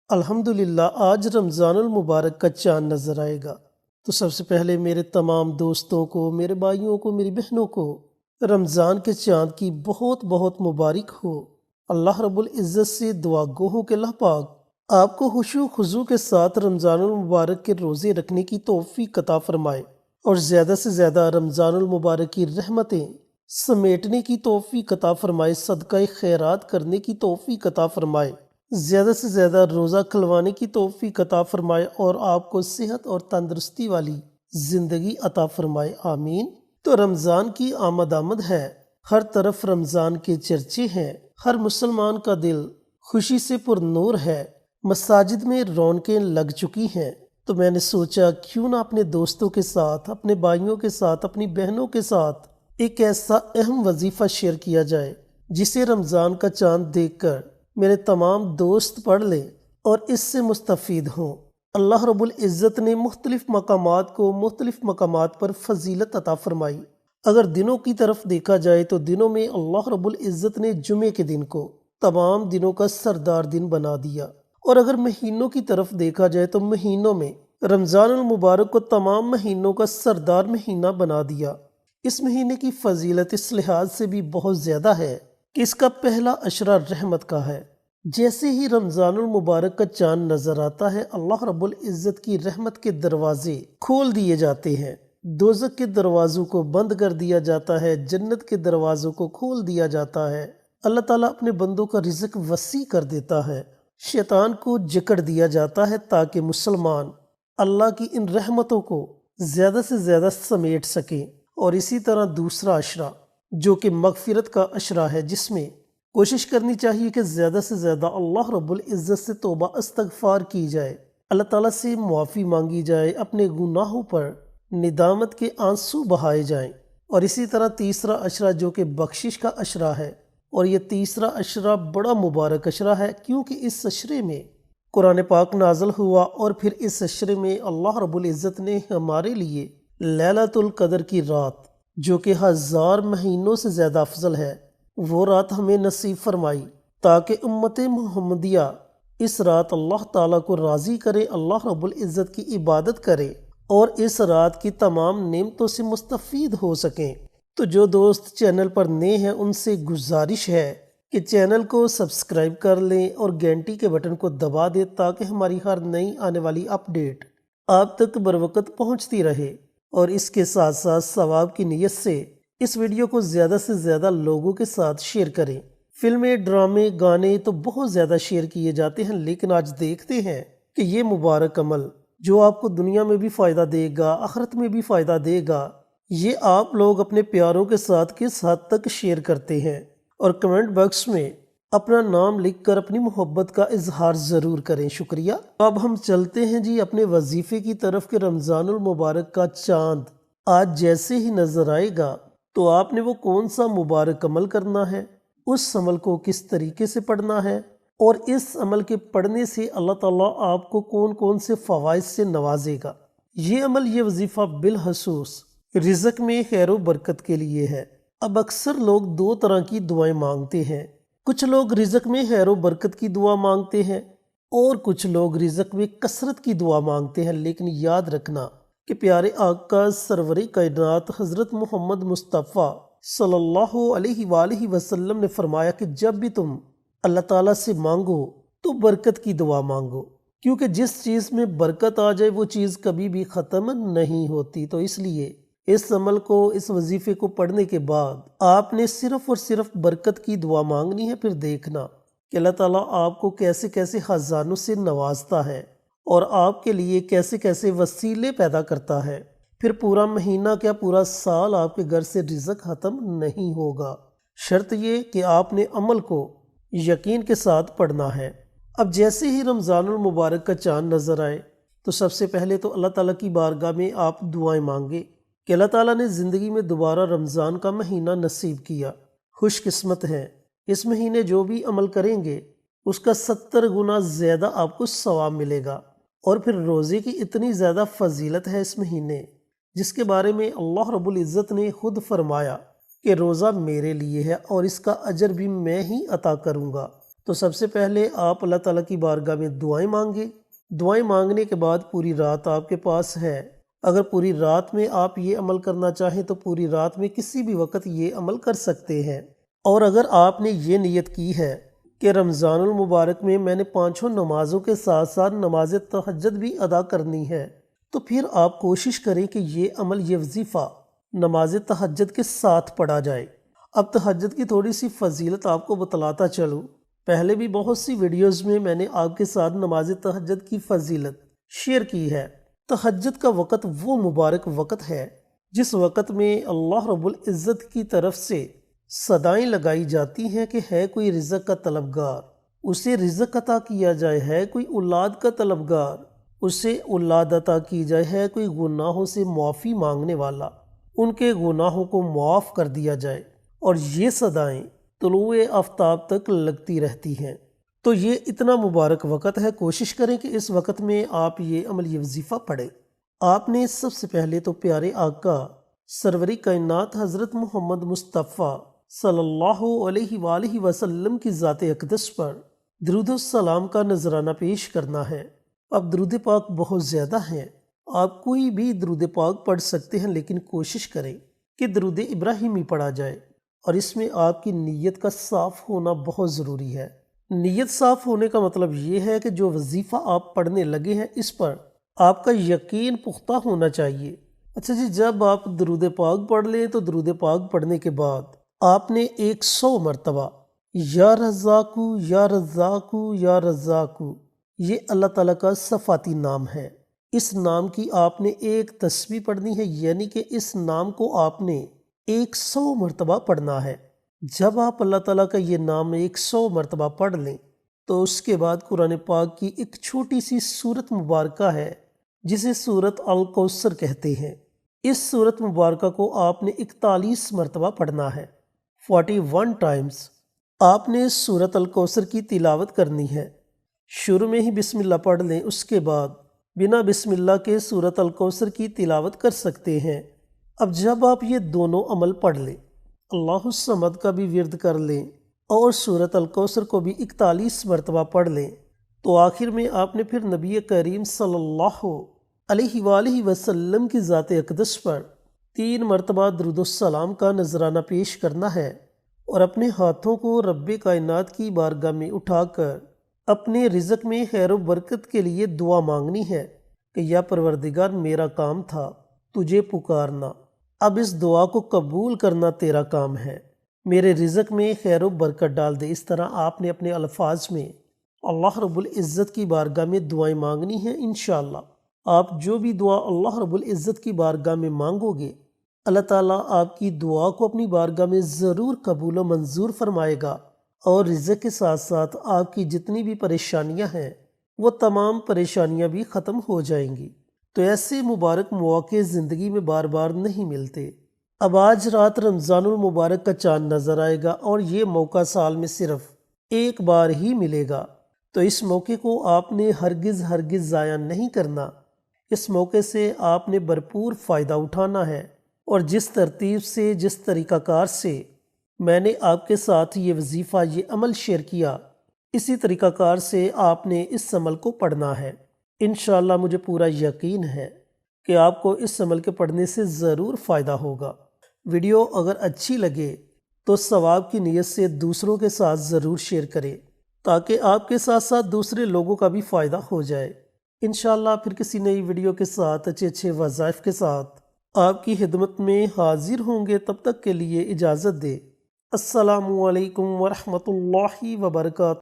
الحمدللہ آج رمضان المبارک کا چاند نظر آئے گا، تو سب سے پہلے میرے تمام دوستوں کو، میرے بھائیوں کو، میری بہنوں کو رمضان کے چاند کی بہت بہت مبارک ہو۔ اللہ رب العزت سے دعا گو ہوں کہ اللہ پاک آپ کو خشوع و خضوع کے ساتھ رمضان المبارک کے روزے رکھنے کی توفیق عطا فرمائے اور زیادہ سے زیادہ رمضان المبارک کی رحمتیں سمیٹنے کی توفیق عطا فرمائے، صدقہ خیرات کرنے کی توفیق عطا فرمائے، زیادہ سے زیادہ روزہ کھلوانے کی توفیق عطا فرمائے اور آپ کو صحت اور تندرستی والی زندگی عطا فرمائے، آمین۔ تو رمضان کی آمد ہے، ہر طرف رمضان کے چرچے ہیں، ہر مسلمان کا دل خوشی سے پر نور ہے، مساجد میں رونقیں لگ چکی ہیں۔ تو میں نے سوچا کیوں نہ اپنے دوستوں کے ساتھ، اپنے بھائیوں کے ساتھ، اپنی بہنوں کے ساتھ ایک ایسا اہم وظیفہ شیئر کیا جائے جسے رمضان کا چاند دیکھ کر میرے تمام دوست پڑھ لیں اور اس سے مستفید ہوں۔ اللہ رب العزت نے مختلف مقامات کو مختلف مقامات پر فضیلت عطا فرمائی۔ اگر دنوں کی طرف دیکھا جائے تو دنوں میں اللہ رب العزت نے جمعے کے دن کو تمام دنوں کا سردار دن بنا دیا، اور اگر مہینوں کی طرف دیکھا جائے تو مہینوں میں رمضان المبارک کو تمام مہینوں کا سردار مہینہ بنا دیا۔ اس مہینے کی فضیلت اس لحاظ سے بھی بہت زیادہ ہے کہ اس کا پہلا عشرہ رحمت کا ہے۔ جیسے ہی رمضان المبارک کا چاند نظر آتا ہے، اللہ رب العزت کی رحمت کے دروازے کھول دیے جاتے ہیں، دوزخ کے دروازوں کو بند کر دیا جاتا ہے، جنت کے دروازوں کو کھول دیا جاتا ہے۔ اللہ تعالیٰ اپنے بندوں کا رزق وسیع کر دیتا ہے، شیطان کو جکڑ دیا جاتا ہے تاکہ مسلمان اللہ کی ان رحمتوں کو زیادہ سے زیادہ سمیٹ سکیں۔ اور اسی طرح دوسرا عشرہ جو کہ مغفرت کا عشرہ ہے، جس میں کوشش کرنی چاہیے کہ زیادہ سے زیادہ اللہ رب العزت سے توبہ استغفار کی جائے، اللہ تعالیٰ سے معافی مانگی جائے، اپنے گناہوں پر ندامت کے آنسو بہائے جائیں۔ اور اسی طرح تیسرا عشرہ جو کہ بخشش کا عشرہ ہے، اور یہ تیسرا عشرہ بڑا مبارک عشرہ ہے کیونکہ اس عشرے میں قرآن پاک نازل ہوا، اور پھر اس عشرے میں اللہ رب العزت نے ہمارے لیے لیلۃ القدر کی رات جو کہ 1000 مہینوں سے زیادہ افضل ہے، وہ رات ہمیں نصیب فرمائی تاکہ امت محمدیہ اس رات اللہ تعالیٰ کو راضی کرے، اللہ رب العزت کی عبادت کرے اور اس رات کی تمام نعمتوں سے مستفید ہو سکیں۔ تو جو دوست چینل پر نئے ہیں ان سے گزارش ہے کہ چینل کو سبسکرائب کر لیں اور گھنٹی کے بٹن کو دبا دیں تاکہ ہماری ہر نئی آنے والی اپڈیٹ آپ تک بروقت پہنچتی رہے، اور اس کے ساتھ ساتھ ثواب کی نیت سے اس ویڈیو کو زیادہ سے زیادہ لوگوں کے ساتھ شیئر کریں۔ فلمیں، ڈرامے، گانے تو بہت زیادہ شیئر کیے جاتے ہیں، لیکن آج دیکھتے ہیں کہ یہ مبارک عمل جو آپ کو دنیا میں بھی فائدہ دے گا، آخرت میں بھی فائدہ دے گا، یہ آپ لوگ اپنے پیاروں کے ساتھ کس حد تک شیئر کرتے ہیں، اور کمنٹ باکس میں اپنا نام لکھ کر اپنی محبت کا اظہار ضرور کریں۔ شکریہ۔ اب ہم چلتے ہیں جی اپنے وظیفے کی طرف کہ رمضان المبارک کا چاند آج جیسے ہی نظر آئے گا تو آپ نے وہ کون سا مبارک عمل کرنا ہے، اس عمل کو کس طریقے سے پڑھنا ہے، اور اس عمل کے پڑھنے سے اللہ تعالیٰ آپ کو کون کون سے فوائد سے نوازے گا۔ یہ عمل، یہ وظیفہ بالخصوص رزق میں خیر و برکت کے لیے ہے۔ اب اکثر لوگ دو طرح کی دعائیں مانگتے ہیں، کچھ لوگ رزق میں خیر و برکت کی دعا مانگتے ہیں اور کچھ لوگ رزق میں کثرت کی دعا مانگتے ہیں، لیکن یاد رکھنا کہ پیارے آقا سرور کائنات حضرت محمد مصطفیٰ صلی اللہ علیہ وآلہ وسلم نے فرمایا کہ جب بھی تم اللہ تعالیٰ سے مانگو تو برکت کی دعا مانگو، کیونکہ جس چیز میں برکت آ جائے وہ چیز کبھی بھی ختم نہیں ہوتی۔ تو اس لیے اس عمل کو، اس وظیفے کو پڑھنے کے بعد آپ نے صرف اور صرف برکت کی دعا مانگنی ہے، پھر دیکھنا کہ اللہ تعالیٰ آپ کو کیسے کیسے خزانوں سے نوازتا ہے اور آپ کے لیے کیسے کیسے وسیلے پیدا کرتا ہے۔ پھر پورا مہینہ کیا پورا سال آپ کے گھر سے رزق ختم نہیں ہوگا، شرط یہ کہ آپ نے عمل کو یقین کے ساتھ پڑھنا ہے۔ اب جیسے ہی رمضان المبارک کا چاند نظر آئے تو سب سے پہلے تو اللہ تعالیٰ کی بارگاہ میں آپ دعائیں مانگے کہ اللہ تعالیٰ نے زندگی میں دوبارہ رمضان کا مہینہ نصیب کیا، خوش قسمت ہیں، اس مہینے جو بھی عمل کریں گے اس کا 70 گنا زیادہ آپ کو ثواب ملے گا۔ اور پھر روزے کی اتنی زیادہ فضیلت ہے اس مہینے، جس کے بارے میں اللہ رب العزت نے خود فرمایا کہ روزہ میرے لیے ہے اور اس کا اجر بھی میں ہی عطا کروں گا۔ تو سب سے پہلے آپ اللہ تعالیٰ کی بارگاہ میں دعائیں مانگیں۔ دعائیں مانگنے کے بعد پوری رات آپ کے پاس ہے، اگر پوری رات میں آپ یہ عمل کرنا چاہیں تو پوری رات میں کسی بھی وقت یہ عمل کر سکتے ہیں۔ اور اگر آپ نے یہ نیت کی ہے کہ رمضان المبارک میں نے 5 نمازوں کے ساتھ ساتھ نماز تہجد بھی ادا کرنی ہے، تو پھر آپ کوشش کریں کہ یہ عمل، یہ وظیفہ نماز تہجد کے ساتھ پڑھا جائے۔ اب تہجد کی تھوڑی سی فضیلت آپ کو بتلاتا چلوں۔ پہلے بھی بہت سی ویڈیوز میں نے آپ کے ساتھ نماز تہجد کی فضیلت شیئر کی ہے۔ تہجد کا وقت وہ مبارک وقت ہے جس وقت میں اللہ رب العزت کی طرف سے صدائیں لگائی جاتی ہیں کہ ہے کوئی رزق کا طلبگار، اسے رزق عطا کیا جائے، ہے کوئی اولاد کا طلبگار، اسے اولاد عطا کی جائے، ہے کوئی گناہوں سے معافی مانگنے والا، ان کے گناہوں کو معاف کر دیا جائے۔ اور یہ صدائیں طلوع آفتاب تک لگتی رہتی ہیں۔ تو یہ اتنا مبارک وقت ہے، کوشش کریں کہ اس وقت میں آپ یہ عمل، یہ وظیفہ پڑھیں۔ آپ نے سب سے پہلے تو پیارے آقا سروری کائنات حضرت محمد مصطفیٰ صلی اللہ علیہ وآلہ وسلم کی ذات اقدس پر درود و سلام کا نذرانہ پیش کرنا ہے۔ اب درود پاک بہت زیادہ ہیں، آپ کوئی بھی درود پاک پڑھ سکتے ہیں، لیکن کوشش کریں کہ درود ابراہیمی پڑھا جائے، اور اس میں آپ کی نیت کا صاف ہونا بہت ضروری ہے۔ نیت صاف ہونے کا مطلب یہ ہے کہ جو وظیفہ آپ پڑھنے لگے ہیں اس پر آپ کا یقین پختہ ہونا چاہیے۔ اچھا جی، جب آپ درود پاک پڑھ لیں تو درود پاک پڑھنے کے بعد آپ نے 100 مرتبہ یا رزاقو یا رزاقو یا رزاقو، یہ اللہ تعالیٰ کا صفاتی نام ہے، اس نام کی آپ نے ایک تسبیح پڑھنی ہے، یعنی کہ اس نام کو آپ نے 100 مرتبہ پڑھنا ہے۔ جب آپ اللہ تعالیٰ کا یہ نام 100 مرتبہ پڑھ لیں تو اس کے بعد قرآن پاک کی ایک چھوٹی سی سورت مبارکہ ہے جسے سورت الکوثر کہتے ہیں۔ اس سورت مبارکہ کو آپ نے 41 مرتبہ پڑھنا ہے، 41 ٹائمز آپ نے سورت الکوثر کی تلاوت کرنی ہے۔ شروع میں ہی بسم اللہ پڑھ لیں، اس کے بعد بنا بسم اللہ کے سورت الکوثر کی تلاوت کر سکتے ہیں۔ اب جب آپ یہ دونوں عمل پڑھ لیں، اللہ الصمد کا بھی ورد کر لیں اور سورت الکوثر کو بھی 41 مرتبہ پڑھ لیں، تو آخر میں آپ نے پھر نبی کریم صلی اللہ علیہ وآلہ وسلم کی ذات اقدس پر 3 مرتبہ درود السلام کا نذرانہ پیش کرنا ہے، اور اپنے ہاتھوں کو رب کائنات کی بارگاہ میں اٹھا کر اپنے رزق میں خیر و برکت کے لیے دعا مانگنی ہے کہ یا پروردگار، میرا کام تھا تجھے پکارنا، اب اس دعا کو قبول کرنا تیرا کام ہے، میرے رزق میں خیر و برکت ڈال دے۔ اس طرح آپ نے اپنے الفاظ میں اللہ رب العزت کی بارگاہ میں دعائیں مانگنی ہیں۔ انشاءاللہ آپ جو بھی دعا اللہ رب العزت کی بارگاہ میں مانگو گے، اللہ تعالیٰ آپ کی دعا کو اپنی بارگاہ میں ضرور قبول و منظور فرمائے گا، اور رزق کے ساتھ ساتھ آپ کی جتنی بھی پریشانیاں ہیں وہ تمام پریشانیاں بھی ختم ہو جائیں گی۔ تو ایسے مبارک مواقع زندگی میں بار بار نہیں ملتے۔ اب آج رات رمضان المبارک کا چاند نظر آئے گا، اور یہ موقع سال میں صرف ایک بار ہی ملے گا، تو اس موقع کو آپ نے ہرگز ضائع نہیں کرنا۔ اس موقع سے آپ نے بھرپور فائدہ اٹھانا ہے، اور جس ترتیب سے، جس طریقہ کار سے میں نے آپ کے ساتھ یہ وظیفہ، یہ عمل شیئر کیا، اسی طریقہ کار سے آپ نے اس عمل کو پڑھنا ہے۔ انشاءاللہ مجھے پورا یقین ہے کہ آپ کو اس عمل کے پڑھنے سے ضرور فائدہ ہوگا۔ ویڈیو اگر اچھی لگے تو ثواب کی نیت سے دوسروں کے ساتھ ضرور شیئر کریں، تاکہ آپ کے ساتھ ساتھ دوسرے لوگوں کا بھی فائدہ ہو جائے۔ انشاءاللہ پھر کسی نئی ویڈیو کے ساتھ اچھے وظائف کے ساتھ آپ کی خدمت میں حاضر ہوں گے۔ تب تک کے لیے اجازت دے۔ السلام علیکم ورحمۃ اللہ وبرکاتہ۔